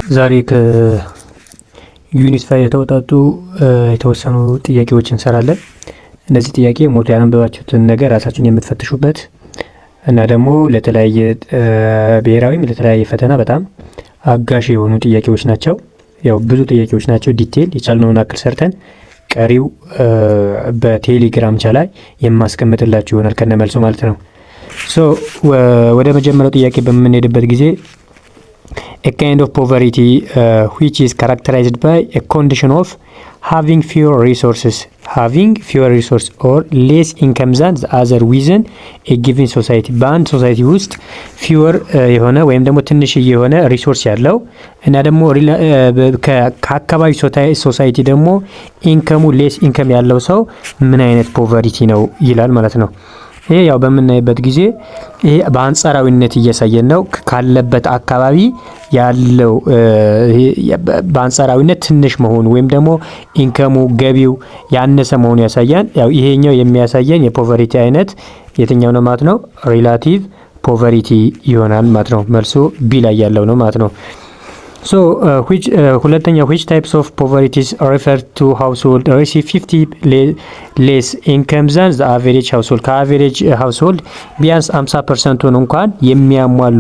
ዛሬ ከዩኒት 5 የተወጣጡ የተወሰኑ ጥያቄዎችን እንሰራለን። እነዚህ ጥያቄ ሞቶ ያነበባችሁትን ነገር ራሳችሁን የምትፈትሹበት እና ደግሞ ለተለያየ ብሔራዊም ለተለያየ ፈተና በጣም አጋሽ የሆኑ ጥያቄዎች ናቸው። ያው ብዙ ጥያቄዎች ናቸው። ዲቴል የቻልነውን አክል ሰርተን ቀሪው በቴሌግራም ቻናል የማስቀምጥላችሁ ይሆናል ከነመልሶ ማለት ነው። ወደ መጀመሪያው ጥያቄ በምንሄድበት ጊዜ a kind of poverty which is characterized by a condition of having fewer resources or less income than the other within a given society በአንድ ሶሳይቲ ውስጥ ፊወር የሆነ ወይም ደግሞ ትንሽ የሆነ ሪሶርስ ያለው እና ደግሞ ከአካባቢ ሶሳይቲ ደግሞ ኢንከሙ ሌስ ኢንከም ያለው ሰው ምን አይነት ፖቨሪቲ ነው ይላል ማለት ነው። ይሄ ያው በምናይበት ጊዜ ይሄ በአንጻራዊነት እያሳየን ነው። ካለበት አካባቢ ያለው በአንጻራዊነት ትንሽ መሆኑ ወይም ደግሞ ኢንከሙ ገቢው ያነሰ መሆኑ ያሳያል። ያው ይሄኛው የሚያሳየን የፖቨሪቲ አይነት የትኛው ነው ማለት ነው? ሪላቲቭ ፖቨሪቲ ይሆናል ማለት ነው። መልሱ ቢ ላይ ያለው ነው ማለት ነው። ሁለተኛው which types of poverty refer to household receive 50 less income than the average household ከአቨሬጅ ሃውስሆልድ ቢያንስ 50%ን እንኳን የሚያሟሉ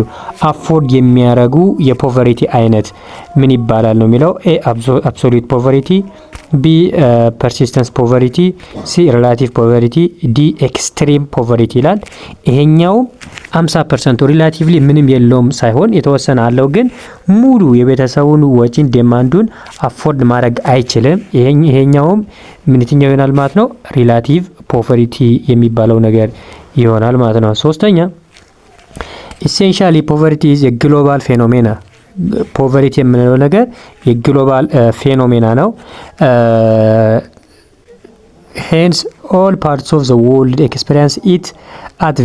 አፎርድ የሚያረጉ የፖቨሪቲ አይነት ምን ይባላል ነው የሚለው። ኤ absolute poverty፣ ቢ persistence poverty፣ ሲ relative poverty፣ ዲ extreme poverty ይላል። ይሄኛው 50% ሪላቲቭሊ ምንም የለውም ሳይሆን የተወሰነ አለው፣ ግን ሙሉ የቤተሰቡን ወጪን ዲማንዱን አፎርድ ማድረግ አይችልም። ይሄኛውም ምንትኛው ይሆናል ማለት ነው? ሪላቲቭ ፖቨሪቲ የሚባለው ነገር ይሆናል ማለት ነው። ሶስተኛ ኢሴንሻሊ ፖቨሪቲ ኢዝ የግሎባል ፌኖሜና። ፖቨሪቲ የምንለው ነገር የግሎባል ፌኖሜና ነው። hence all parts of the world experience it at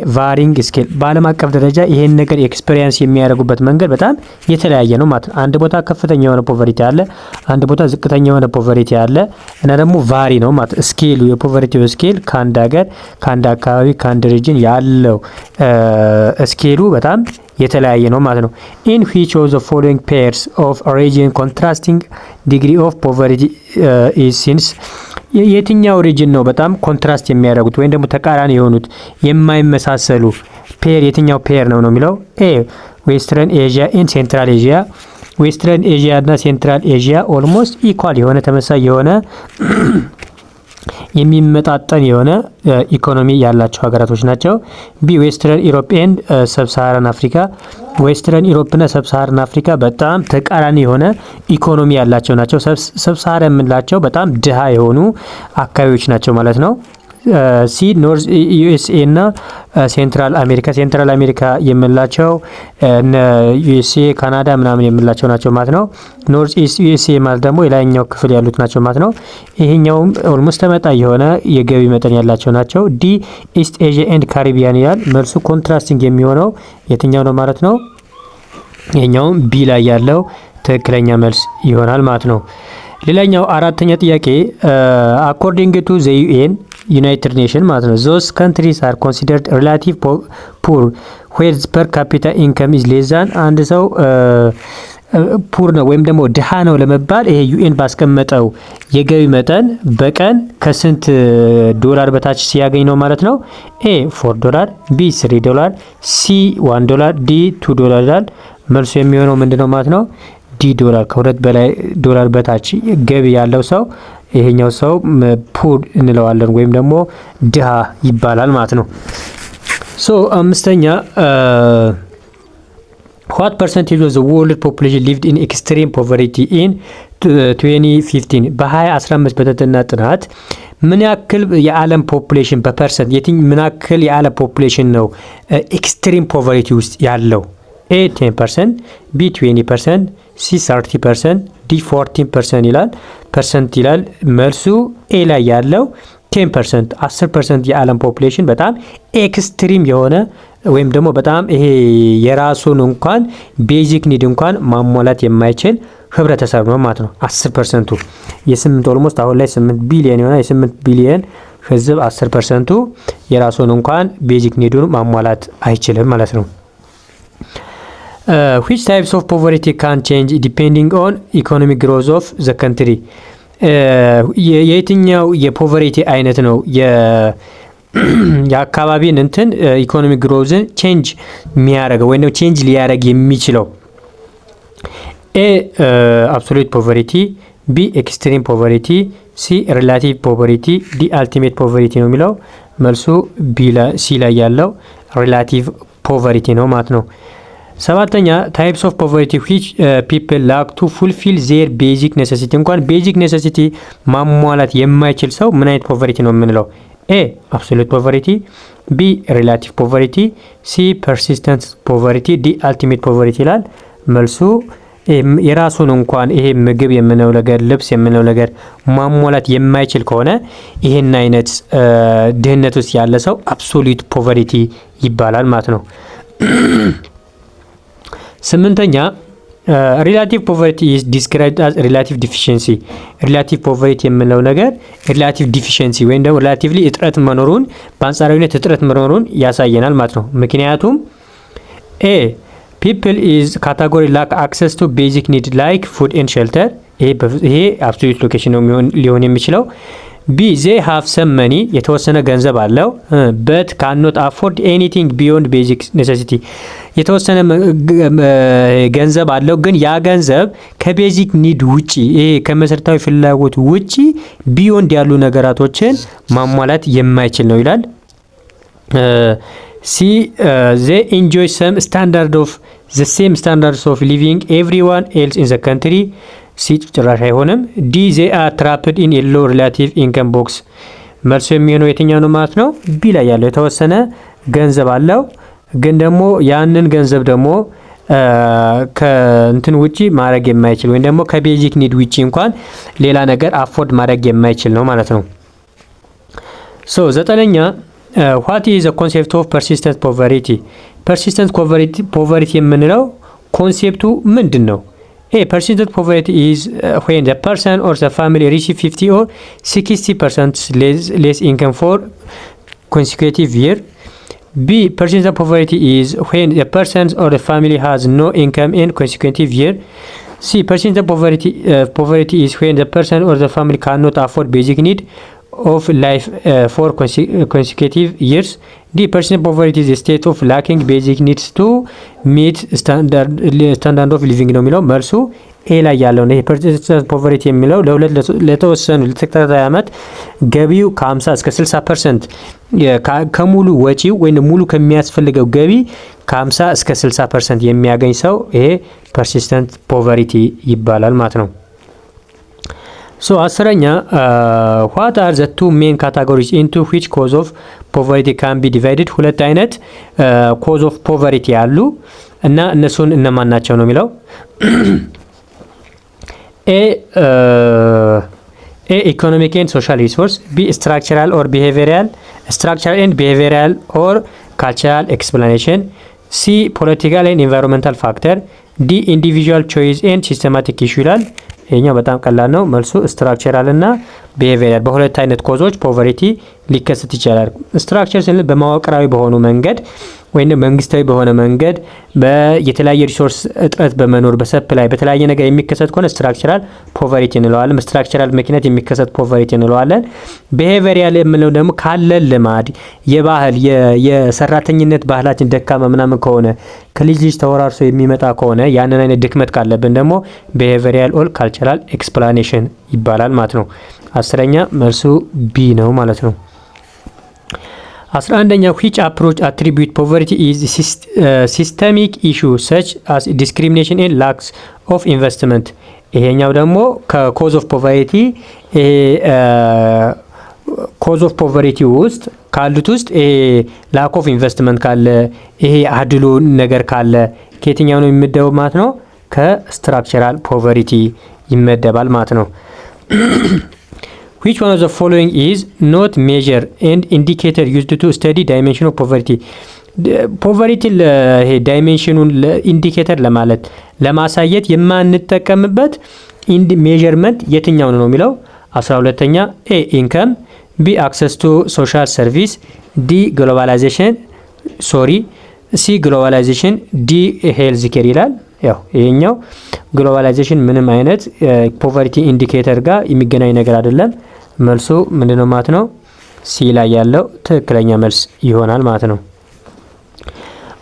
varying scale በዓለም አቀፍ ደረጃ ይሄን ነገር ኤክስፒሪየንስ የሚያደርጉበት መንገድ በጣም የተለያየ ነው ማለት ነው። አንድ ቦታ ከፍተኛ የሆነ ፖቨሪቲ አለ፣ አንድ ቦታ ዝቅተኛ የሆነ ፖቨሪቲ አለ እና ደግሞ ቫሪ ነው ማለት ስኬሉ የፖቨሪቲ ስኬል ከአንድ ሀገር ከአንድ አካባቢ ከአንድ ሪጅን ያለው ስኬሉ በጣም የተለያየ ነው ማለት ነው። in which of the following pairs of region contrasting degree of poverty is since የትኛው ሪጅን ነው በጣም ኮንትራስት የሚያደርጉት ወይም ደግሞ ተቃራኒ የሆኑት የማይመሳሰሉ ፔር የትኛው ፔር ነው የሚለው። ኤ ዌስተርን ኤዥያ ኤንድ ሴንትራል ኤዥያ። ዌስተርን ኤዥያ እና ሴንትራል ኤዥያ ኦልሞስት ኢኳል የሆነ ተመሳሳይ የሆነ የሚመጣጠን የሆነ ኢኮኖሚ ያላቸው ሀገራቶች ናቸው። ቢ ዌስተርን ኢሮፕ ኤንድ ሰብሳሃራን አፍሪካ። ዌስተርን ኢሮፕ እና ሰብሳሃራን አፍሪካ በጣም ተቃራኒ የሆነ ኢኮኖሚ ያላቸው ናቸው። ሰብሳሃራ የምንላቸው በጣም ድሃ የሆኑ አካባቢዎች ናቸው ማለት ነው። ሲ ኖርዝ ዩኤስኤ እና ሴንትራል አሜሪካ። ሴንትራል አሜሪካ የምንላቸው እነ ዩኤስኤ ካናዳ ምናምን የምንላቸው ናቸው ማለት ነው። ኖርዝ ኢስት ዩኤስኤ ማለት ደግሞ የላይኛው ክፍል ያሉት ናቸው ማለት ነው። ይሄኛውም ኦልሞስት ተመጣጣኝ የሆነ የገቢ መጠን ያላቸው ናቸው። ዲ ኢስት ኤዥያ ኤንድ ካሪቢያን ይላል። መልሱ ኮንትራስቲንግ የሚሆነው የትኛው ነው ማለት ነው? ይሄኛውም ቢ ላይ ያለው ትክክለኛ መልስ ይሆናል ማለት ነው። ሌላኛው አራተኛ ጥያቄ አኮርዲንግ ቱ ዘ ዩኤን ዩናይትድ ኔሽን ማለት ነው those countries are considered relative poor where per capita income is less than አንድ ሰው ፑር ነው ወይም ደግሞ ድሃ ነው ለመባል ይሄ ዩኤን ባስቀመጠው የገቢ መጠን በቀን ከስንት ዶላር በታች ሲያገኝ ነው ማለት ነው? ኤ $4፣ ቢ $3፣ ሲ $1፣ ዲ $2 ይላል። መልሱ የሚሆነው ምንድነው ማለት ነው? ዲ ዶላር። ከሁለት በላይ ዶላር በታች ገቢ ያለው ሰው ይሄኛው ሰው ፑር እንለዋለን ወይም ደግሞ ድሃ ይባላል ማለት ነው። አምስተኛ what percentage of the world population lived in extreme poverty in 2015 በ2015 በተጠና ጥናት ምን ያክል የዓለም ፖፑሌሽን በፐርሰንት ምን ያክል የዓለም ፖፑሌሽን ነው ኤክስትሪም ፖቨሪቲ ውስጥ ያለው? ኤ 10%፣ ቢ 20%፣ ሲ 30%፣ ዲ 14% ይላል። ፐርሰንት ይላል። መልሱ ኤ ላይ ያለው 10% 10% የዓለም ፖፑሌሽን በጣም ኤክስትሪም የሆነ ወይም ደግሞ በጣም ይሄ የራሱን እንኳን ቤዚክ ኒድ እንኳን ማሟላት የማይችል ህብረተሰብ ነው ማለት ነው። 10%ቱ የ8 ኦልሞስት አሁን ላይ 8 ቢሊዮን የሆነ የ8 ቢሊዮን ህዝብ 10%ቱ የራሱን እንኳን ቤዚክ ኒዱን ማሟላት አይችልም ማለት ነው። which types of poverty can change depending on economic growth of the country? የየትኛው የፖቨርቲ አይነት ነው የአካባቢን እንትን ኢኮኖሚክ ግሮዝን ቼንጅ የሚያደርገው ወይ ነው ቼንጅ ሊያደርግ የሚችለው? ኤ አብሶሉት ፖቨርቲ፣ ቢ ኤክስትሪም ፖቨርቲ፣ ሲ ሪላቲቭ ፖቨርቲ፣ ዲ አልቲሜት ፖቨርቲ ነው የሚለው። መልሱ ሲ ላይ ያለው ሪላቲቭ ፖቨርቲ ነው ማለት ነው። ሰባተኛ ታይፕስ ኦፍ ፖቨርቲ ዊች ፒፕል ላክ ቱ ፉልፊል ዜር ቤዚክ ኔሴሲቲ። እንኳን ቤዚክ ኔሴሲቲ ማሟላት የማይችል ሰው ምን አይነት ፖቨርቲ ነው የምንለው? ኤ አብሶሉት ፖቨርቲ፣ ቢ ሪላቲቭ ፖቨርቲ፣ ሲ ፐርሲስተንት ፖቨርቲ፣ ዲ አልቲሜት ፖቨርቲ ይላል። መልሱ የራሱን እንኳን ይሄ ምግብ የምንለው ነገር ልብስ የምንለው ነገር ማሟላት የማይችል ከሆነ ይሄን አይነት ድህነት ውስጥ ያለ ሰው አብሶሉት ፖቨርቲ ይባላል ማለት ነው። ስምንተኛ ሪላቲቭ ፖቨርቲ ኢዝ ዲስክራይብድ አዝ ሪላቲቭ ዲፊሽንሲ። ሪላቲቭ ፖቨርቲ የምንለው ነገር ሪላቲቭ ዲፊሽንሲ ወይም ደግሞ ሪላቲቭሊ እጥረት መኖሩን በአንጻራዊነት እጥረት መኖሩን ያሳየናል ማለት ነው። ምክንያቱም ኤ ፒፕል ኢዝ ካታጎሪ ላክ አክሰስ ቱ ቤዚክ ኒድ ላይክ ፉድ ኤንድ ሼልተር። ይሄ አብሶሉት ሎኬሽን ነው ሊሆን የሚችለው። ቢ ዜ ሃቭ ሰም መኒ የተወሰነ ገንዘብ አለው በት ካኖት አፎርድ ኤኒቲንግ ቢዮንድ ቤዚክ ኔሴሲቲ። የተወሰነ ገንዘብ አለው ግን ያ ገንዘብ ከቤዚክ ኒድ ውጪ ይሄ ከመሰረታዊ ፍላጎት ውጪ ቢዮንድ ያሉ ነገራቶችን ማሟላት የማይችል ነው ይላል። ሲ ዜ ኢንጆይ ሰም ስታንዳርድ ኦፍ ዘ ሴም ስታንዳርድስ ኦፍ ሊቪንግ ኤቭሪዋን ኤልስ ኢን ዘ ካንትሪ። ሲ ጭራሽ አይሆንም። ዲ ዜ አር ትራፕድ ኢን ኤ ሎ ሪላቲቭ ኢንከም ቦክስ። መልሶ የሚሆነው የትኛው ነው ማለት ነው? ቢ ላይ ያለው የተወሰነ ገንዘብ አለው ግን ደግሞ ያንን ገንዘብ ደግሞ ከእንትን ውጪ ማድረግ የማይችል ወይም ደግሞ ከቤዚክ ኒድ ውጪ እንኳን ሌላ ነገር አፎርድ ማድረግ የማይችል ነው ማለት ነው። ሶ ዘጠነኛ ዋት ኢዝ ዘ ኮንሴፕት ኦፍ ፐርሲስተንት ፖቨርቲ። ፐርሲስተንት ፖቨርቲ የምንለው ኮንሴፕቱ ምንድን ነው? A persistent poverty is when the person or the family receive 50 or 60% less income for consecutive year. B persistent poverty is when the person or the family has no income in consecutive year. C persistent poverty is when the person or the family cannot afford basic need of life for consecutive years. D persistent poverty is a state of lacking basic needs to meet standard of living ነው የሚለው። መልሱ ኤ ላይ ያለው ነው። persistent poverty የሚለው ለተወሰኑ ለተከታታይ ዓመት ገቢው ከ50 እስከ 60% ከሙሉ ወጪው ወይም ሙሉ ከሚያስፈልገው ገቢ ከ50 እስከ 60% የሚያገኝ ሰው ይሄ persistent poverty ይባላል ማለት ነው። ሶ አስረኛ what are the two main categories into which cause of poverty can be divided? ሁለት አይነት cause of poverty አሉ እና እነሱን እነማን ናቸው ነው የሚለው። A economic and social resource, B structural or behavioral, structural and behavioral or cultural explanation, C political and environmental factor, D individual choice and systematic issue ይላል። ይሄኛው በጣም ቀላል ነው። መልሱ ስትራክቸራል እና ቢሄቪየራል በሁለት አይነት ኮዞች ፖቨርቲ ሊከሰት ይችላል። ስትራክቸር ስንል በመዋቅራዊ በሆኑ መንገድ ወይም መንግስታዊ በሆነ መንገድ በየተለያየ ሪሶርስ እጥረት በመኖር በሰፕላይ በተለያየ ነገር የሚከሰት ከሆነ ስትራክቸራል ፖቨርቲ እንለዋለን። በስትራክቸራል ምክንያት የሚከሰት ፖቨርቲ እንለዋለን። ቢሄቪየራል የምንለው ደግሞ ካለን ልማድ የባህል የሰራተኝነት ባህላችን ደካማ ምናምን ከሆነ ከልጅ ልጅ ተወራርሶ የሚመጣ ከሆነ ያንን አይነት ድክመት ካለብን ደግሞ ቢሄቪየራል ኦር ካልቸራል ኤክስፕላኔሽን ይባላል ማለት ነው። አስረኛ መልሱ ቢ ነው ማለት ነው። 11ኛ which approach attribute poverty is systemic issue such as discrimination and lacks of investment. ይሄኛው ደግሞ ከኮዝ ኦፍ ፖቨርቲ ኮዝ ኦፍ ፖቨርቲ ውስጥ ካሉት ውስጥ ላክ ኦፍ ኢንቨስትመንት ካለ ይሄ አድሎ ነገር ካለ ከየትኛው ነው የሚመደበው ማለት ነው? ከስትራክቸራል ፖቨርቲ ይመደባል ማለት ነው። Which one of the following is not measure and indicator used to study dimension of poverty? ፖቨርቲ ዳይሜንሽኑን ኢንዲኬተር ለማለት ለማሳየት የማንጠቀምበት ሜዠርመንት የትኛው ነው የሚለው። 12ኛ ኤ ኢንከም፣ ቢ አክሰስ ቱ ሶሻል ሰርቪስ፣ ዲ ግሎባላይዜሽን ሲ ግሎባላይዜሽን፣ ዲ ሄልዝ ኬር ይላል። ያው ይሄኛው ግሎባላይዜሽን ምንም አይነት ፖቨርቲ ኢንዲኬተር ጋር የሚገናኝ ነገር አይደለም። መልሱ ምንድነው ማለት ነው? ሲ ላይ ያለው ትክክለኛ መልስ ይሆናል ማለት ነው።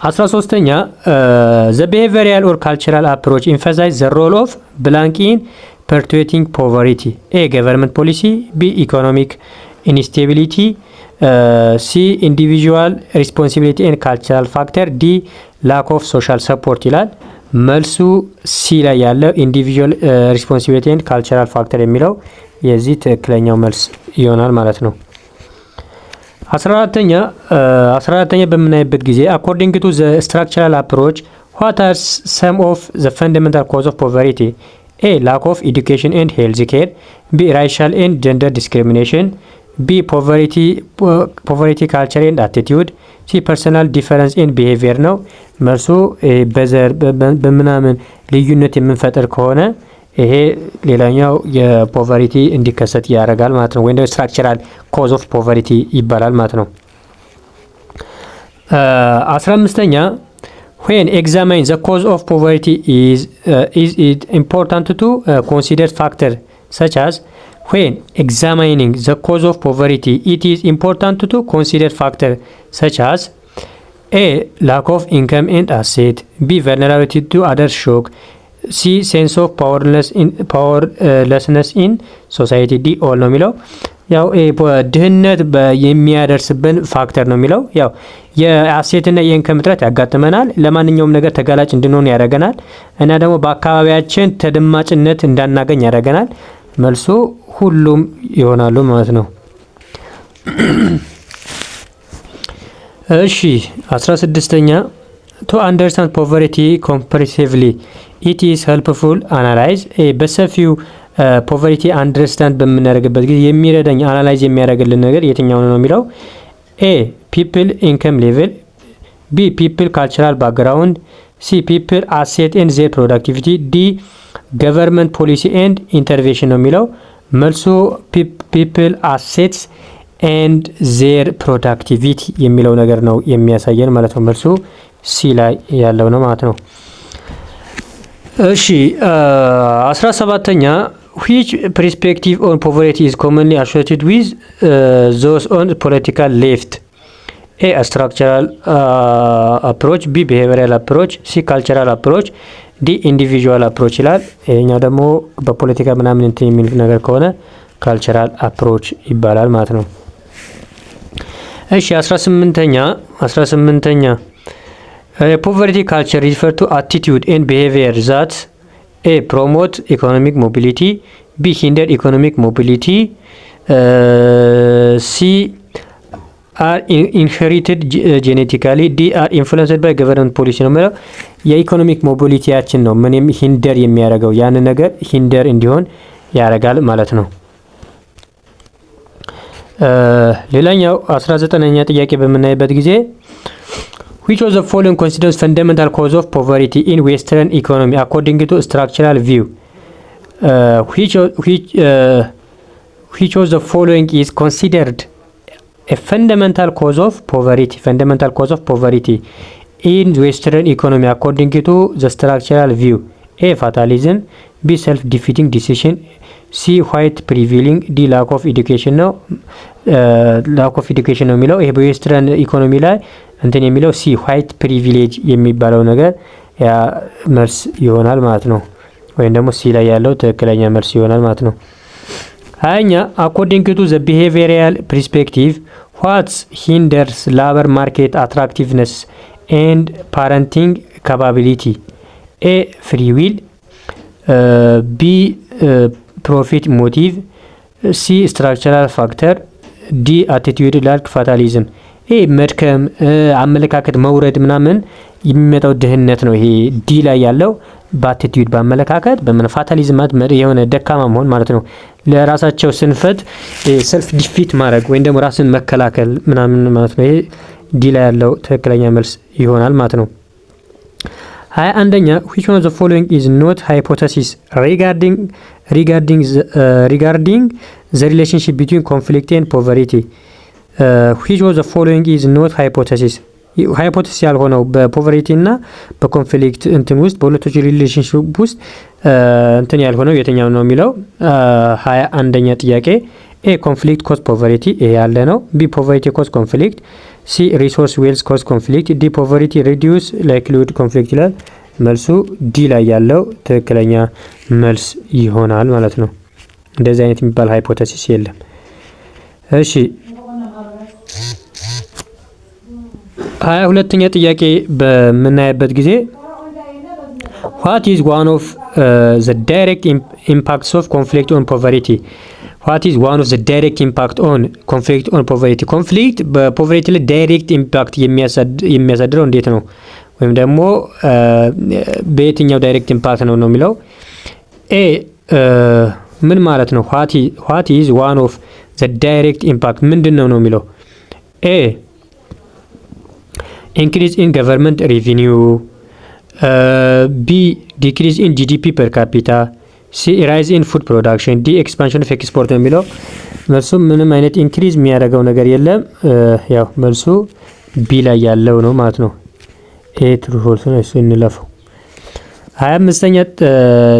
13ኛ the behavioral or cultural approach emphasize the role of blank in perpetuating poverty. A government policy, B economic instability, C individual responsibility and cultural factor, D lack of social support ይላል። መልሱ ሲ ላይ ያለው ኢንዲቪጁዋል ሪስፖንሲቢሊቲ ኤንድ ካልቸራል ፋክተር የሚለው የዚህ ትክክለኛው መልስ ይሆናል ማለት ነው። 14ኛ በምናይበት ጊዜ አኮርዲንግ ቱ ዘ ስትራክቸራል አፕሮች ዋት አር ሰም ኦፍ ዘ ፈንዳሜንታል ኮዝ ኦፍ ፖቨርቲ? ኤ ላክ ኦፍ ኤዱኬሽን ኤንድ ሄልዝ ኬር፣ ቢ ራሻል ኤንድ ጀንደር ዲስክሪሚኔሽን፣ ቢ ፖቨርቲ ካልቸር ኤንድ አቲቲዩድ፣ ሲ ፐርሰናል ዲፈረንስ ኤንድ ቢሄቪየር ነው። መልሱ በዘር በምናምን ልዩነት የምንፈጥር ከሆነ ይሄ ሌላኛው የፖቨርቲ እንዲከሰት ያደርጋል ማለት ነው። ወይም ስትራክቸራል ኮዝ ኦፍ ፖቨርቲ ይባላል ማለት ነው። 15ኛ when examine the cause of poverty is it important to consider factor such as when examining the cause of poverty it is important to consider factor such as A lack of income and asset, B vulnerability to other shock, C sense of powerlessness in society, D all ነው የሚለው። ያው ድህነት የሚያደርስብን ፋክተር ነው የሚለው። ያው የአሴትና የኢንከም እጥረት ያጋጥመናል፣ ለማንኛውም ነገር ተጋላጭ እንድንሆን ያደርገናል እና ደግሞ በአካባቢያችን ተደማጭነት እንዳናገኝ ያደርገናል። መልሱ ሁሉም ይሆናሉ ማለት ነው። እሺ 16ኛ to understand poverty comprehensively it is helpful analyze በሰፊው ፖቨርቲ አንደርስታንድ በምናደርግበት ጊዜ የሚረዳኝ አናላይዝ የሚያደርግልን ነገር የትኛው ነው የሚለው ኤ ፒፕል ኢንከም ሌቭል፣ ቢ ፒፕል ካልቸራል ባክግራውንድ፣ ሲ ፒፕል አሴት ኤንድ ዜር ፕሮዳክቲቪቲ፣ ዲ ገቨርንመንት ፖሊሲ ኤንድ ኢንተርቬንሽን ነው የሚለው። መልሱ ፒፕል አሴትስ ኤንድ ዜር ፕሮዳክቲቪቲ የሚለው ነገር ነው የሚያሳየን ማለት ነው። መልሱ ሲ ላይ ያለው ነው ማለት ነው። እሺ 17ኛ which perspective on poverty is commonly associated with those on political left? A structural approach, B behavioral approach, C cultural approach, D individual approach ይላል። ይሄኛው ደግሞ በፖለቲካ ምናምን እንትን የሚል ነገር ከሆነ ካልቸራል አፕሮች ይባላል ማለት ነው። እሺ 18ኛ poverty culture refer to attitude and behavior that A promote economic mobility, B hinder economic mobility, C are inherited genetically, D are influenced by government policy ነው ማለት የኢኮኖሚክ ሞቢሊቲያችን ነው ምንም ሂንደር የሚያደርገው ያን ነገር ሂንደር እንዲሆን ያደርጋል ማለት ነው። ሌላኛው 19ኛ ጥያቄ በምናይበት ጊዜ which of the following considers fundamental cause of poverty in Western economy according to structural view? Which of the following is considered a fundamental cause of poverty in Western economy according to the structural view? A fatalism, B self-defeating decision, C white prevailing, D lack of education ነው የሚለው። ይሄ በዌስተርን ኢኮኖሚ ላይ እንትን የሚለው ሲ ዋይት ፕሪቪሌጅ የሚባለው ነገር ያ መልስ ይሆናል ማለት ነው። ወይም ደግሞ ሲ ላይ ያለው ትክክለኛ መልስ ይሆናል ማለት ነው። 20ኛ according to the behavioral perspective what hinders labor market attractiveness and parenting capability? A free will, B profit motive, C structural factor, D attitude like fatalism። ይሄ መድከም አመለካከት መውረድ ምናምን የሚመጣው ድህነት ነው። ይሄ ዲ ላይ ያለው በአቲቲዩድ በአመለካከት በፋታሊዝም የሆነ ደካማ መሆን ማለት ነው። ለራሳቸው ስንፈት ሰልፍ ዲፊት ማድረግ ወይም ደግሞ ራስን መከላከል ምናምን ማለት ነው። ይሄ ዲ ላይ ያለው ትክክለኛ መልስ ይሆናል ማለት ነው። 21ኛ which one of the following is not hypothesis regarding the relationship between conflict and poverty? Which of the following is not hypothesis? ሃይፖቴሲስ ያልሆነው በፖቨርቲ እና በኮንፍሊክት እንትን ውስጥ በሁለቶች ሪሌሽንሽፕ ውስጥ እንትን ያልሆነው የትኛው ነው የሚለው 21ኛ ጥያቄ ኤ ኮንፍሊክት ኮዝ ፖቨርቲ ይሄ ያለ ነው። ቢ ፖቨርቲ ኮዝ ኮንፍሊክት፣ ሲ ሪሶርስ ዌልዝ ኮዝ ኮንፍሊክት፣ ዲ ፖቨርቲ ሪዲዩስ ላይክሊሁድ ኮንፍሊክት ይላል። መልሱ ዲ ላይ ያለው ትክክለኛ መልስ ይሆናል ማለት ነው። እንደዚህ አይነት የሚባል ሃይፖቴሲስ የለም። እሺ 22ኛ ጥያቄ በምናይበት ጊዜ what is one of the direct impacts of conflict on poverty? what is one of the direct impact on conflict on poverty? ኮንፍሊክት በፖቨርቲ ላይ ዳይሬክት ኢምፓክት የሚያሳድረው እንዴት ነው ወይም ደግሞ በየትኛው ዳይሬክት ኢምፓክት ነው የሚለው ኤ ምን ማለት ነው? what is one of the direct impact ምንድን ነው የሚለው ኤ increase in government revenue, B decrease in GDP per capita, C rise in food production, D expansion of export ነው የሚለው መልሱ ምንም አይነት ኢንክሪዝ የሚያደርገው ነገር የለም። ያው መልሱ ቢ ላይ ያለው ነው ማለት ነው። ኤ ትሩ ፎልስ ነው። እሱ እንለፈው። 25ኛ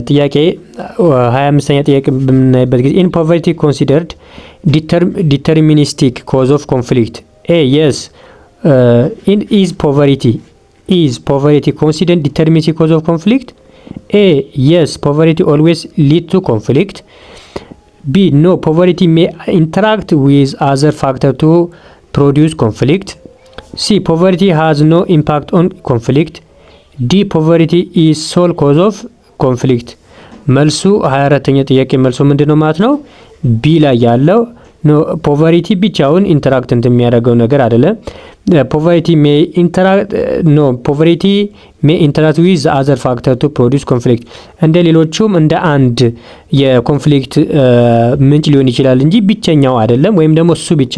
ጥያቄ በምናይበት ጊዜ in poverty considered deterministic cause of conflict? A yes, is poverty considered deterministic cause of conflict? A yes, poverty always lead to conflict. B no, poverty may interact with other factors to produce conflict. C poverty has no impact on conflict. D poverty is sole cause of conflict. መልሱ 24ኛ ጥያቄ መልሱ ምንድነው ማለት ነው? ቢ ላይ ያለው ኖ ፖቨርቲ ብቻውን ኢንተራክት የሚያደርገው ነገር አይደለም። ፖቨርቲ ሜይ ኢንተራክት ዊዝ አዘር ፋክተር ቱ ፕሮዲውስ ኮንፍሊክት እንደ ሌሎቹም እንደ አንድ የኮንፍሊክት ምንጭ ሊሆን ይችላል እንጂ ብቸኛው አይደለም፣ ወይም ደግሞ እሱ ብቻ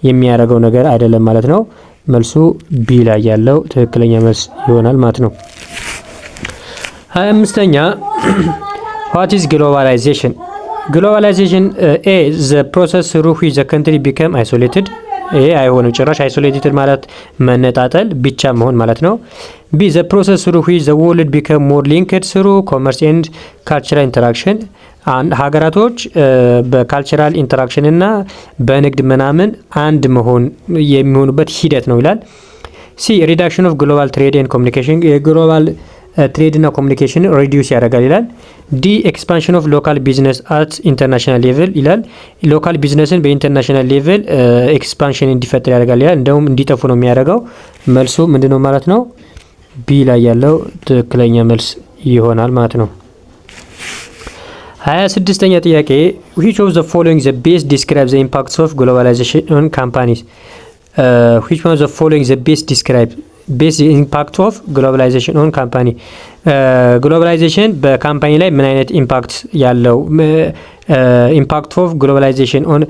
የሚያደርገው ነገር አይደለም ማለት ነው። መልሱ ቢ ላይ ያለው ትክክለኛ መልስ ይሆናል ማለት ነው። 25ኛ what is globalization? Globalization A the process through which the country become isolated. አይሆንም ጭራሽ isolated ማለት መነጣጠል ብቻ መሆን ማለት ነው። B the process through which the world become more linked through commerce and cultural interaction. ሀገራቶች በካልቸራል ኢንተራክሽን እና በንግድ ምናምን አንድ መሆን የሚሆኑበት ሂደት ነው ይላል። ሲ ሪዳክሽን ኦፍ ግሎባል ትሬድ ኤንድ ኮሚኒኬሽን የግሎባል ትሬድ እና ኮሚኒኬሽን ሪዲዩስ ያደርጋል ይላል። ዲ ኤክስፓንሽን ኦፍ ሎካል ቢዝነስ አት ኢንተርናሽናል ሌቭል ይላል። ሎካል ቢዝነስን በኢንተርናሽናል ሌቭል ኤክስፓንሽን እንዲፈጠር ያደርጋል ይላል። እንደውም እንዲጠፉ ነው የሚያደርገው። መልሱ ምንድነው ማለት ነው? ቢ ላይ ያለው ትክክለኛ መልስ ይሆናል ማለት ነው። 26ኛ ጥያቄ which of the following the best describe the impacts of globalization on companies? which one of the following the best describe best impact of globalization on company? ግሎባላይዜሽን በካምፓኒ ላይ ምን አይነት ኢምፓክት ያለው ኢምፓክት ኦፍ ግሎባላይዜሽን ኦን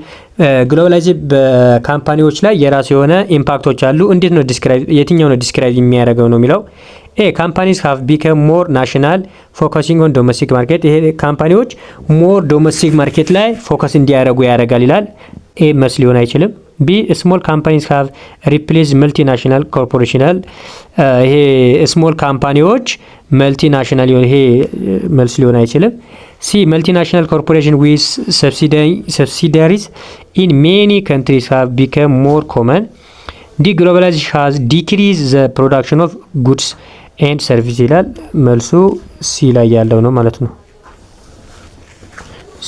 ግሎባላይዜሽን በካምፓኒዎች ላይ የራሱ የሆነ ኢምፓክቶች አሉ። እንዴት ነው ዲስክራይብ የትኛው ነው ዲስክራይብ የሚያደርገው ነው የሚለው ኤ ካምፓኒስ ሃቭ ቢከም ሞር ናሽናል ፎከሲንግ ኦን ዶሜስቲክ ማርኬት ይሄ ካምፓኒዎች ሞር ዶሜስቲክ ማርኬት ላይ ፎከስ እንዲያደርጉ ያደርጋል ይላል። ኤ መልስ ሊሆን አይችልም። ቢ ስሞል ካምፓኒስ ሃቭ ሪፕሌስ መልቲናሽናል ኮርፖሬሽናል ይሄ ስሞል ካምፓኒዎች መልቲናሽናል ይሄ መልስ ሊሆን አይችልም። ሲ መልቲናሽናል ኮርፖሬሽን ዊዝ ሰብሲዲያሪስ ኢን ሜኒ ካንትሪስ ሃቭ ቢከም ሞር ኮመን። ዲ ግሎባላይዜሽን ሃዝ ዲክሪዝ ዘ ፕሮዳክሽን ኦፍ ጉድስ ኤንድ ሰርቪስ ይላል። መልሱ ሲ ላይ ያለው ነው ማለት ነው።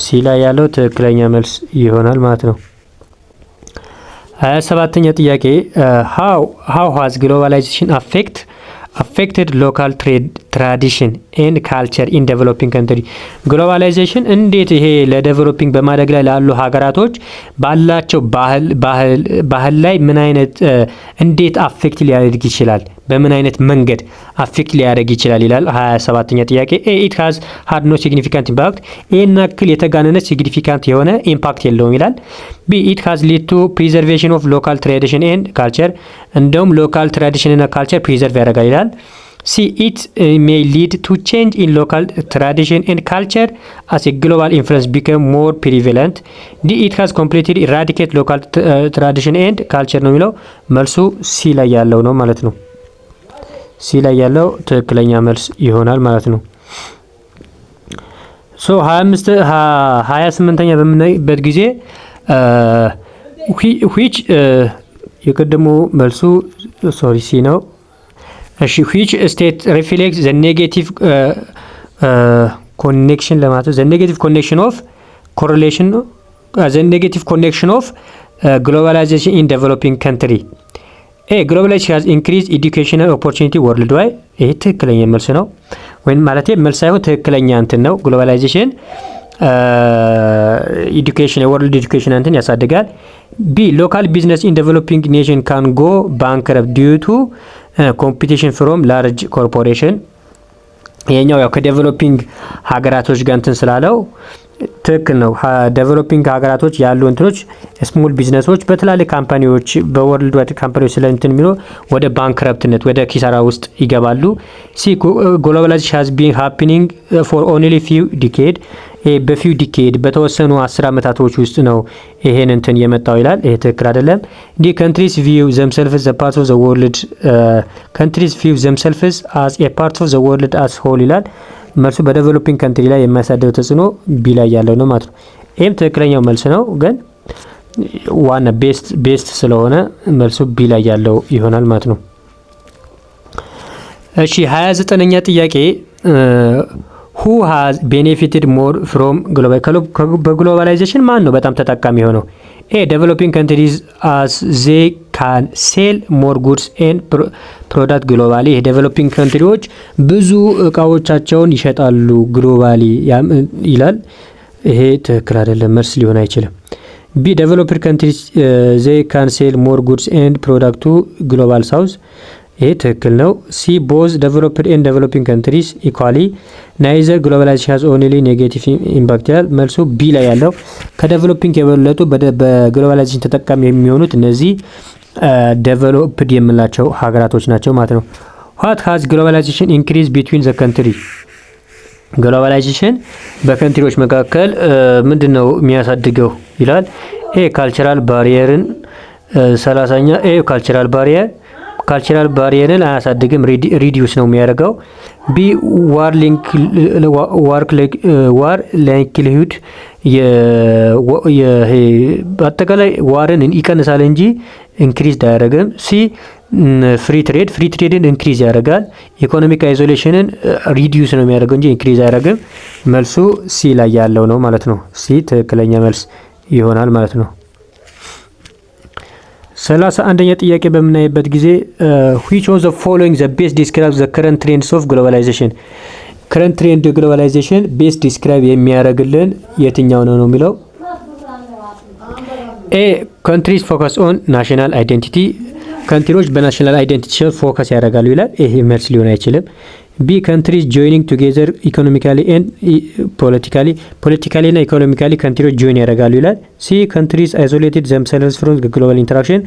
ሲ ላይ ያለው ትክክለኛ መልስ ይሆናል ማለት ነው። 27ኛ ጥያቄ how has globalization affected local tradition and culture in developing country? ግሎባላይዜሽን እንዴት ይሄ ለዴቨሎፒንግ በማደግ ላይ ላሉ ሀገራቶች ባላቸው ባህል ላይ ምን አይነት እንዴት አፌክት ሊያደርግ ይችላል? በምን አይነት መንገድ አፌክት ሊያደርግ ይችላል ይላል። 27ኛ ጥያቄ A it has had no significant impact ይሄን ያክል የተጋነነ ሲግኒፊካንት የሆነ ኢምፓክት የለውም ይላል። B it has led to preservation of local tradition and culture እንደውም ሎካል ትራዲሽን እና ካልቸር ፕሪዘርቭ ያደርጋል ይላል። ሲ ኢት ሜይ ሊድ ቱ ቼንጅ ኢን ሎካል ትራዲሽን ኤንድ ካልቸር አስ ኤ ግሎባል ኢንፍሉዌንስ ቢከም ሞር ፕሪቫለንት። ዲ ኢት ሃዝ ኮምፕሊትሊ ኢራዲኬት ሎካል ትራዲሽን ኤንድ ካልቸር ነው የሚለው መልሱ ሲ ላይ ያለው ነው ማለት ነው። ሲ ላይ ያለው ትክክለኛ መልስ ይሆናል ማለት ነው። ሶ 28ኛ በምናይበት ጊዜ which የቀደሙ መልሱ ሶሪ ሲ ነው። እሺ which state reflects the negative connection ለማለት the negative connection of correlation the negative connection of globalization in developing country. globalization has increased educational opportunity worldwide. ይሄ ትክክለኛ መልስ ነው ወይም ማለት መልስ ሳይሆን ትክክለኛ እንትን ነው። ግሎባላይዜሽን ኤዱኬሽን የወርልድ ኤዱኬሽን እንትን ያሳድጋል። ቢ ሎካል ቢዝነስ ኢን ዴቨሎፒንግ ኔሽን ካን ጎ ባንክረፕት ዲዩ ቱ ኮምፒቲሽን ፍሮም ላርጅ ኮርፖሬሽን። ይሄኛው ያው ከዴቨሎፒንግ ሀገራቶች ጋር እንትን ስላለው ትክክል ነው። ዴቨሎፒንግ ሀገራቶች ያሉ እንትኖች ስሞል ቢዝነሶች በትላልቅ ካምፓኒዎች በወርልድ ዋይድ ካምፓኒዎች ስለ እንትን የሚለው ወደ ባንክረፕትነት ወደ ኪሳራ ውስጥ ይገባሉ። ሲ ግሎባላይዜሽን ሃዝ ቢን ሃፕኒንግ ፎር ኦንሊ ፊው ዲኬድ በፊው ዲኬድ በተወሰኑ 10 ዓመታቶች ውስጥ ነው ይሄን እንትን የመጣው ይላል። ይሄ ትክክል አይደለም። ዲ ካንትሪስ ቪው ዘምሰልፍስ ዘ ፓርት ኦፍ ዘ ወርልድ ካንትሪስ ቪው ዘምሰልፍስ አስ ኤ ፓርት ኦፍ ዘ ወርልድ አስ ሆል ይላል። መልሱ በዴቨሎፒንግ ካንትሪ ላይ የሚያሳድረው ተጽዕኖ ቢ ላይ ያለው ነው ማለት ነው። ይህም ትክክለኛው መልስ ነው፣ ግን ዋና ቤስት ስለሆነ መልሱ ቢ ላይ ያለው ይሆናል ማለት ነው። እሺ 29ኛ ጥያቄ who has benefited more from በግሎባላይዜሽን ማን ነው በጣም ተጠቃሚ የሆነው? ኤ ዴቨሎፒንግ ካንትሪዝ as they can sell more goods and product ግሎባሊ። ዴቨሎፒንግ ካንትሪዎች ብዙ እቃዎቻቸውን ይሸጣሉ ግሎባሊ ይላል። ይሄ ትክክል አይደለም፣ መልስ ሊሆን አይችልም። ቢ ዴቨሎፕድ ካንትሪዝ they can sell more goods and product to global south። ይሄ ትክክል ነው። ሲ ቦዝ ዴቨሎፕድ ኤንድ ዴቨሎፒንግ ካንትሪስ ኢኳሊ ናይዘር ግሎባላይዜሽን ሃዝ ኦንሊ ኔጌቲቭ ኢምፓክት ይላል። መልሱ ቢ ላይ ያለው ከዴቨሎፒንግ የበለጡ በግሎባላይዜሽን ተጠቃሚ የሚሆኑት እነዚህ ዴቨሎፕድ የምንላቸው ሀገራቶች ናቸው ማለት ነው። ዋት ሃዝ ግሎባላይዜሽን ኢንክሪዝ ቢትዊን ዘ ካንትሪ። ግሎባላይዜሽን በካንትሪዎች መካከል ምንድነው የሚያሳድገው ይላል። ኤ ካልቸራል ባሪየርን 30ኛ ኤ ካልቸራል ባሪየርን አያሳድግም፣ ሪዲዩስ ነው የሚያደርገው። ቢ ዋር ላይክሊሁድ በአጠቃላይ ዋርን ይቀንሳል እንጂ ኢንክሪዝ አያደርግም። ሲ ፍሪ ትሬድን ኢንክሪዝ ያደርጋል። ኢኮኖሚክ አይዞሌሽንን ሪዲዩስ ነው የሚያደርገው እንጂ ኢንክሪዝ አያደርግም። መልሱ ሲ ላይ ያለው ነው ማለት ነው። ሲ ትክክለኛ መልስ ይሆናል ማለት ነው። 31ኛ ጥያቄ በምናይበት ጊዜ which of the following the best describes the current trends of globalization። current trend globalization best describe የሚያደርግልን የትኛው ነው የሚለው። ኤ countries focus on national identity። ካንትሪዎች በናሽናል አይደንቲቲ ፎከስ ያደርጋሉ ይላል። ይሄ መልስ ሊሆን አይችልም። ቢ ካንትሪስ ጆይኒንግ ቱጌዘር ኢኮኖሚካሊ ኤንድ ፖለቲካሊ እና ኢኮኖሚካሊ ካንትሪዎች ጆይን ያደርጋሉ ይላል። ሲ ካንትሪስ አይዞሌትድ ዘምሰልቭስ ፍሮም ግሎባል ኢንተራክሽን።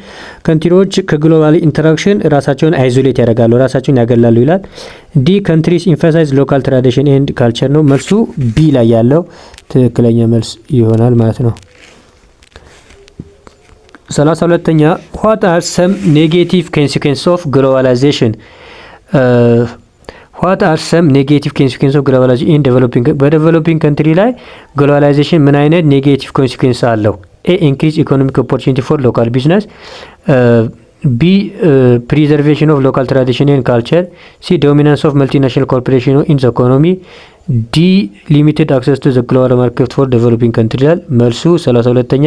ካንትሪዎች ከግሎባል ኢንተራክሽን ራሳቸውን አይዞሌት ያደርጋሉ፣ ራሳቸውን ያገላሉ ይላል። ዲ ካንትሪስ ኢንፋሳይዝ ሎካል ትራዲሽን ኤንድ ካልቸር ነው። መልሱ ቢ ላይ ያለው ትክክለኛ መልስ ይሆናል ማለት ነው። 32ኛ what are some negative consequences of globalization? what are some negative consequences of globalization in developing በዴቨሎፒንግ ካንትሪ ላይ ግሎባላይዜሽን ምን አይነት ኔጌቲቭ ኮንሲኩዌንስ አለው? ኤ ኢንክሪዝ ኢኮኖሚክ ኦፖርቹኒቲ ፎር ሎካል ቢዝነስ። ቢ ፕሪዘርቬሽን ኦፍ ሎካል ትራዲሽን ኤንድ ካልቸር። ሲ ዶሚናንስ ኦፍ መልቲናሽናል ኮርፖሬሽን ኢን ዘ ኢኮኖሚ። ዲ ሊሚትድ አክሰስ ቱ ዘ ግሎባል ማርኬት ፎር ዴቨሎፒንግ ካንትሪ ይላል። መልሱ 32ኛ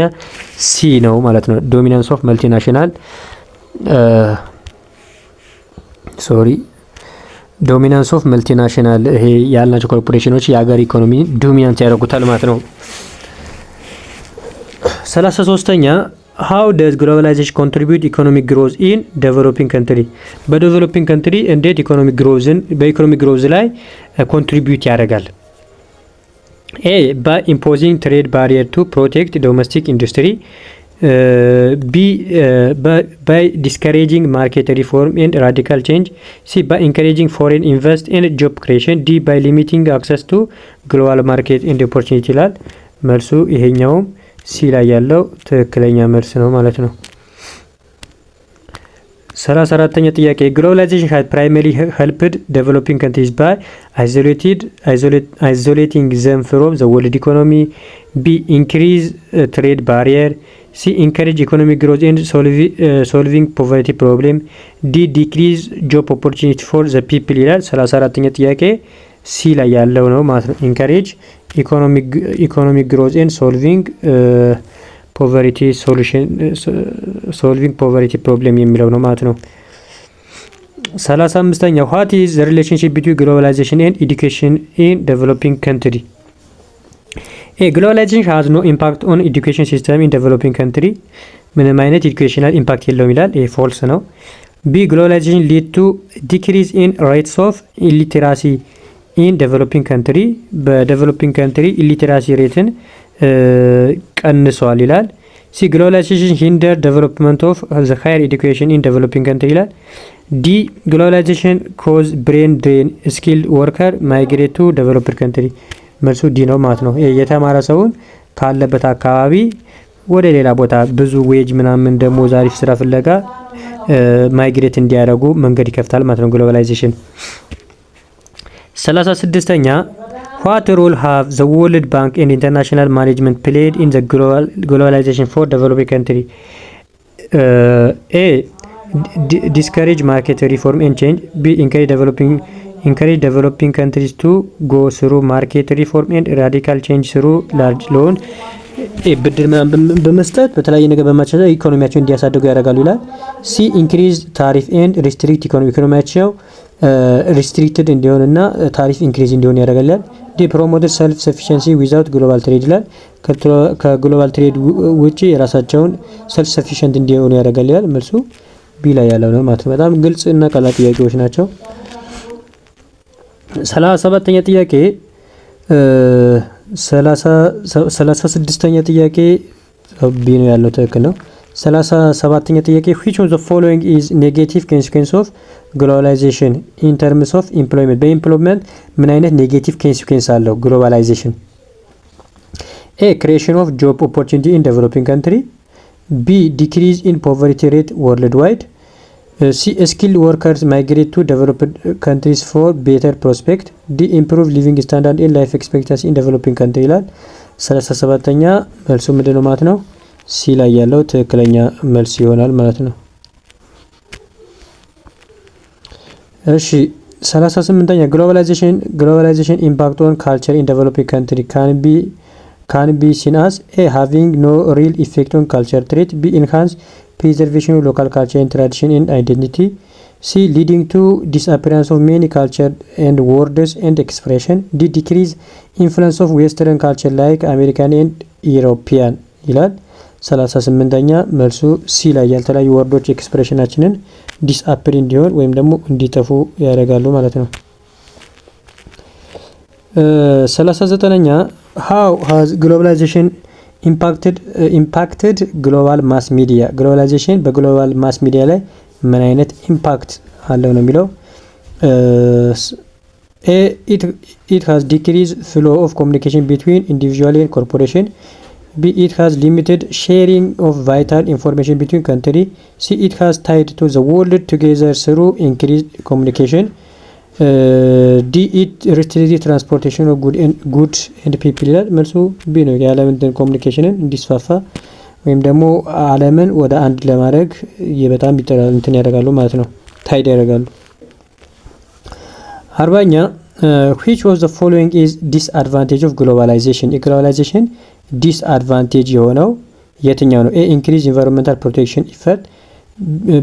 ሲ ነው ማለት ነው። ዶሚናንስ ኦፍ መልቲናሽናል ዶሚናንስ ኦፍ መልቲናሽናል ይሄ ያልናቸው ኮርፖሬሽኖች የሀገር ኢኮኖሚ ዶሚናንስ ያደርጉታል ማለት ነው። 33ኛ how does globalization contribute economic growth in developing country? በዴቨሎፒንግ ካንትሪ እንዴት በኢኮኖሚክ ግሮዝ ላይ ኮንትሪቢዩት ያደርጋል? ኤ by imposing trade barrier to protect domestic industry. ቢ by discouraging market reform and radical change, C by encouraging foreign invest and job creation, D by limiting access to global market and opportunity ይላል። መልሱ ይሄኛውም ሲ ላይ ያለው ትክክለኛ መልስ ነው ማለት ነው። 34ኛ ጥያቄ ግሎባላይዜሽን has primarily helped developing countries by isolating them from the world economy, B increase trade barrier, C encourage economic growth and solving poverty problem, D decrease job opportunity for the people ይላል። 34ኛ ጥያቄ ሲ ላይ ያለው ነው ማለት ነው። encourage economic growth and solving poverty problem የሚለው ነው ማለት ነው። 35ኛ what is the relationship between globalization and education in developing country? A globalization has no impact on education system in developing country. ምንም አይነት educational impact የለውም ይላል። ይሄ false ነው። B globalization lead to decrease in rates of illiteracy in developing country. በdeveloping country illiteracy ሬትን ቀንሷል ይላል። ሲ ግሎባላይዜሽን ሂንደር ዴቨሎፕመንት ኦፍ ዘ ሃየር ኤዱኬሽን ኢን ዴቨሎፒንግ ካንትሪ ይላል። ዲ ግሎባላይዜሽን ኮዝ ብሬን ድሬን ስኪልድ ወርከር ማይግሬት ቱ ዴቨሎፕድ ካንትሪ። መልሱ ዲ ነው ማለት ነው። የተማረ ሰውን ካለበት አካባቢ ወደ ሌላ ቦታ ብዙ ዌጅ ምናምን ደሞዝ አሪፍ ስራ ፍለጋ ማይግሬት እንዲያደርጉ መንገድ ይከፍታል ማለት ነው ግሎባላይዜሽን። 36ኛ What role have the World Bank and international management played in the globalization for developing country? A. Discourage market reform and change. B. Encourage developing countries to go through market reform and radical change through large loan. ብድር በመስጠት በተለያየ ነገር በማቻቻል ኢኮኖሚያቸው እንዲያሳድጉ ያደርጋሉ ይላል። ሲ ኢንክሪዝ ታሪፍ ኤንድ ሪስትሪክት ኢኮኖሚያቸው ሪስትሪክትድ እንዲሆንና ታሪፍ ኢንክሪዝ እንዲሆን ያደርጋል። ዲ ፕሮሞትድ ሰልፍ ሰፊሸንሲ ዊዛውት ግሎባል ትሬድ ይላል። ከግሎባል ትሬድ ውጪ የራሳቸውን ሰልፍ ሰፊሸንት እንዲሆኑ ያደርጋል ይላል። መልሱ ቢ ላይ ያለው ነው ማለት ነው። በጣም ግልጽ እና ቀላል ጥያቄዎች ናቸው። 37ኛ ጥያቄ 36ኛ ጥያቄ ቢ ነው ያለው ትክክል ነው። 37ኛ ጥያቄ which of the following is negative consequence of globalization in terms of employment? በኢምፕሎይመንት ምን አይነት ኔጌቲቭ ኮንሲኩዌንስ አለው ግሎባላይዜሽን? A creation of job opportunity in developing country, B decrease in poverty rate worldwide, C skilled workers migrate to developed countries for better prospect, D improve living standard and life expectancy in developing country ይላል። 37ኛ መልሱ ምንድነው ማለት ነው? ሲ ላይ ያለው ትክክለኛ መልስ ይሆናል ማለት ነው። እሺ 38ኛ ግሎባላይዜሽን ኢምፓክት ኦን ካልቸር ኢን ዴቨሎፒንግ ካንትሪ can be seen as A having no real effect on culture trait, B enhance preservation of local culture and tradition and identity, C leading to disappearance of many culture and words and expression, D decrease influence of western culture like American and European ይላል። 38ኛ መልሱ ሲ ላይ ያልተለያዩ ወርዶች ኤክስፕሬሽናችንን ዲስአፕር እንዲሆን ወይም ደግሞ እንዲጠፉ ያደርጋሉ ማለት ነው። 39ኛ how has globalization impacted global mass media? ግሎባላይዜሽን በግሎባል ማስ ሚዲያ ላይ ምን አይነት ኢምፓክት አለው ነው የሚለው። A it has decreased flow of communication between individual and corporation, B it has limited sharing of vital information between country, C it has tied to the world together through increased communication, D it restricted transportation of goods and people ይላል። መልሱ ቢ ነው። የዓለምን ኮሚኒኬሽንን እንዲስፋፋ ወይም ደግሞ ዓለምን ወደ አንድ ለማድረግ በጣም እንትን ያደርጋሉ ማለት ነው። ታይድ ያደርጋሉ። 40ኛ which of the following is disadvantage of globalization? የግሎባላይዜሽን ዲስአድቫንቴጅ የሆነው የትኛው ነው? A increase environmental protection effort,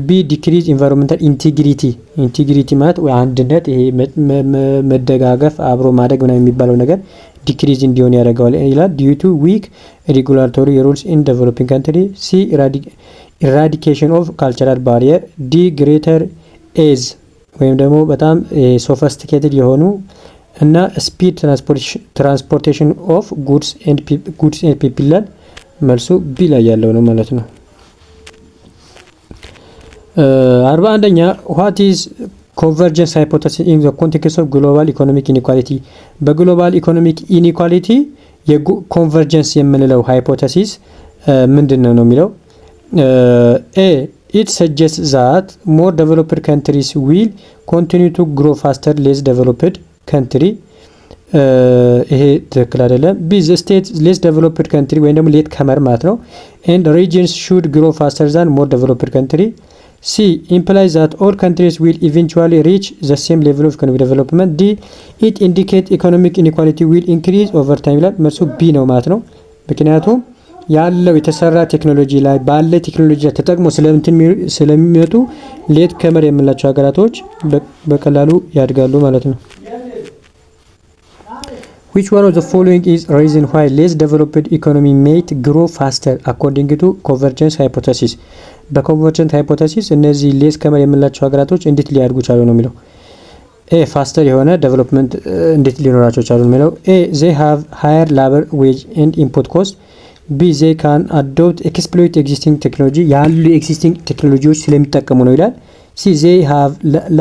B decrease environmental integrity ማለት ወይ አንድነት ይሄ መደጋገፍ አብሮ ማደግ ምናምን የሚባለው ነገር ዲክሪዝ እንዲሆን ያደርጋል ይላል። due to weak regulatory rules in developing country, C eradication of cultural barrier, D greater ease ወይም ደግሞ በጣም ሶፊስቲኬትድ የሆኑ እና ስፒድ ትራንስፖርቴሽን ኦፍ ጉድስ ኤንድ ፒፕል ይላል። መልሱ ቢ ላይ ያለው ነው ማለት ነው። 41ኛ what is convergence hypothesis in the context of global economic inequality? በግሎባል ኢኮኖሚክ ኢኒኳሊቲ የኮንቨርጀንስ የምንለው ሃይፖቴሲስ ምንድነው ነው የሚለው ኤ it suggests that more developed countries will continue to grow faster less developed country ይሄ ትክክል አይደለም። ቢ the state less developed country ወይም ደግሞ ሌት ከመር ማለት ነው and regions should grow faster than more developed country. C implies that all countries will eventually reach the same level of economic development. D it indicates economic inequality will increase over time ይላል። መልሱ ቢ ነው ማለት ነው። ምክንያቱም ያለው የተሰራ ቴክኖሎጂ ላይ ባለ ቴክኖሎጂ ላይ ተጠቅሞ ስለሚመጡ ሌት ከመር የምንላቸው ሀገራቶች በቀላሉ ያድጋሉ ማለት ነው። Which one of the following is reason why less developed economy might grow faster according to convergence hypothesis? በኮንቨርጀንት ሃይፖቴሲስ እነዚህ ሌስ ከመር የምንላቸው ሀገራቶች እንዴት ሊያድጉ ቻሉ ነው የሚለው። ኤ ፋስተር የሆነ ዴቨሎፕመንት እንዴት ሊኖራቸው ቻሉ ነው የሚለው። ኤ they have higher labor wage and input cost. ቢ they can adopt exploit existing technology ያሉ ኤግዚስቲንግ ቴክኖሎጂዎች ስለሚጠቀሙ ነው ይላል። ሲ they have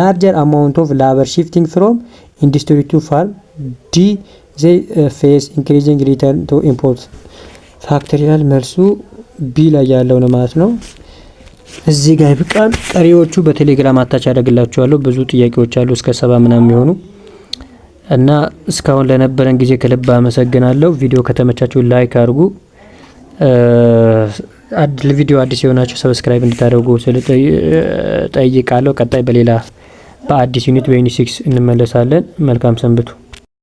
larger amount of labor shifting from industry to farm. ዲ they face increasing return to import factor ይላል። መልሱ ቢ ላይ ያለው ነው ማለት ነው። እዚህ ጋር ይብቃል። ቀሪዎቹ በቴሌግራም አታች አደርግላችኋለሁ። ብዙ ጥያቄዎች አሉ እስከ 70 ምናምን የሚሆኑ እና እስካሁን ለነበረን ጊዜ ከልብ አመሰግናለሁ። ቪዲዮ ከተመቻችሁ ላይክ አድርጉ። ለቪዲዮ አዲስ የሆናችሁ ሰብስክራይብ እንድታደርጉ ጠይቃለሁ። ቀጣይ በሌላ በአዲስ ዩኒት በዩኒት 6 እንመለሳለን። መልካም ሰንብቱ።